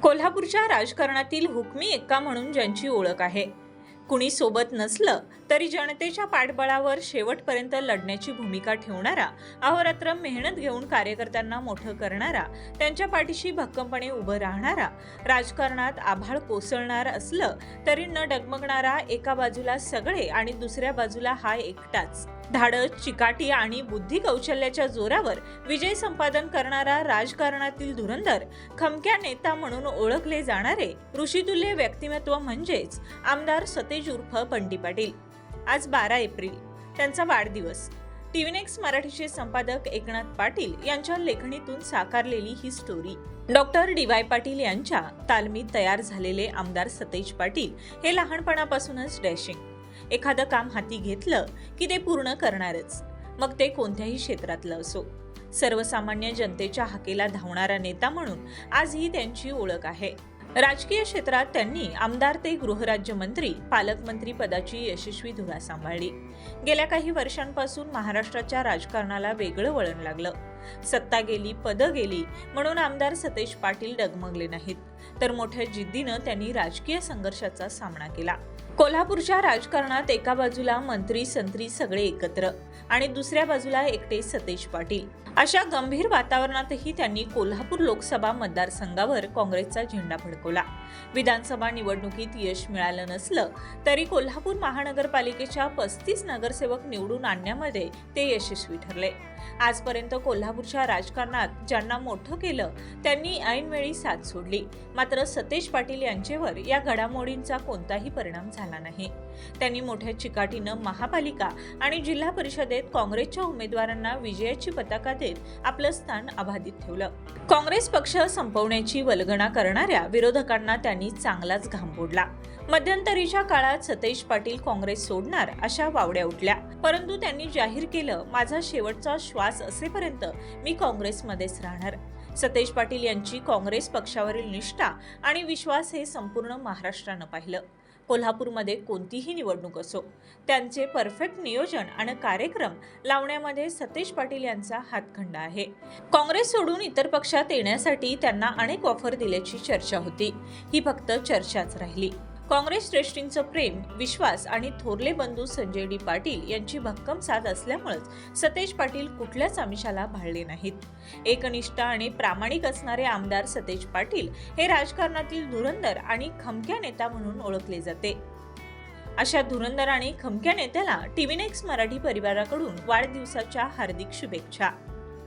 कोल्हापूरच्या राजकारणातील हुकमी एक्का म्हणून ज्यांची ओळख आहे, कुणी सोबत नसलं तरी जनतेच्या पाठबळावर शेवटपर्यंत लढण्याची भूमिका ठेवणारा, अहोरात्र मेहनत घेऊन कार्यकर्त्यांना मोठं करणारा, त्यांच्या पाठीशी भक्कमपणे उभं राहणारा, राजकारणात आभाळ कोसळणार असलं तरी न डगमगणारा, एका बाजूला सगळे आणि दुसऱ्या बाजूला हा एकटाच, धाडस, चिकाटी आणि बुद्धी कौशल्याच्या जोरावर विजय संपादन करणारा, राजकारणातील धुरंधर, खमक्या नेता म्हणून ओळखले जाणारे ऋषितुल्य व्यक्तिमत्व म्हणजेच आमदार सतेज उर्फ बंटी पाटील. आज 12 एप्रिल, त्यांचा वाढदिवस. टीव्ही नेक्स्ट मराठीचे संपादक एकनाथ पाटील यांच्या लेखणीतून साकारलेली ही स्टोरी. Doctor D Y. पाटील यांच्या तालमीत तयार झालेले आमदार सतेज पाटील हे लहानपणापासूनच डॅशिंग. एखादं काम हाती घेतलं की ते पूर्ण करणारच, मग ते कोणत्याही क्षेत्रातलं असो. सर्वसामान्य जनतेच्या हाकेला धावणारा नेता म्हणून आजही त्यांची ओळख आहे. राजकीय क्षेत्रात त्यांनी आमदार ते गृहराज्यमंत्री, पालकमंत्री पदाची यशस्वी धुरा सांभाळली. गेल्या काही वर्षांपासून महाराष्ट्राच्या राजकारणाला वेगळं वळण लागलं. सत्ता गेली, पदं गेली म्हणून आमदार सतेज पाटील डगमगले नाहीत, तर मोठ्या जिद्दीनं त्यांनी राजकीय संघर्षाचा सामना केला. कोल्हापूरच्या राजकारणात एका बाजूला मंत्री संत्री सगळे एकत्र आणि दुसऱ्या बाजूला एकटे सतेज पाटील. अशा गंभीर वातावरणातही त्यांनी कोल्हापूर लोकसभा मतदारसंघावर काँग्रेसचा झेंडा फडकवला. विधानसभा निवडणुकीत यश मिळालं नसलं तरी कोल्हापूर महानगरपालिकेच्या 35 नगरसेवक निवडून आणण्यामध्ये ते यशस्वी ठरले. आजपर्यंत कोल्हापूरच्या राजकारणात ज्यांना मोठं केलं त्यांनी ऐनवेळी साथ सोडली, मात्र सतेज पाटील यांच्यावर या घडामोडींचा कोणताही परिणाम झाला नाही. त्यांनी मोठ्या चिकाटीनं महापालिका आणि जिल्हा परिषदेत काँग्रेसच्या उमेदवारांना विजयाची पताका देत आपलं स्थान अबाधित ठेवलं. काँग्रेस पक्ष संपवण्याची वल्गना करणाऱ्या विरोधकांना त्यांनी चांगलाच घाम फोडला. मध्यंतरीच्या काळात सतेज पाटील काँग्रेस सोडणार अशा वावड्या उठल्या, परंतु त्यांनी जाहीर केलं, माझा शेवटचा श्वास असेपर्यंत मी काँग्रेसमध्येच राहणार. सतेज पाटील यांची काँग्रेस पक्षावरील निष्ठा आणि विश्वास हे संपूर्ण महाराष्ट्रानं पाहिलं. कोल्हापूरमध्ये कोणतीही निवडणूक असो, त्यांचे परफेक्ट नियोजन आणि कार्यक्रम लावण्यामध्ये सतेज पाटील यांचा हातखंडा आहे. काँग्रेस सोडून इतर पक्षात येण्यासाठी त्यांना अनेक ऑफर दिल्याची चर्चा होती. ही फक्त चर्चाच राहिली. काँग्रेस श्रेष्ठींचं प्रेम, विश्वास आणि थोरले बंधू संजय डी. पाटील यांची भक्कम साथ असल्यामुळेच सतेज पाटील कुठल्याच आमिषाला भाळले नाहीत. एकनिष्ठ आणि प्रामाणिक असणारे आमदार सतेज पाटील हे राजकारणातील धुरंधर आणि खमक्या नेता म्हणून ओळखले जाते. अशा धुरंधर आणि खमक्या नेत्याला टीव्ही नेक्स्ट मराठी परिवाराकडून वाढदिवसाच्या हार्दिक शुभेच्छा.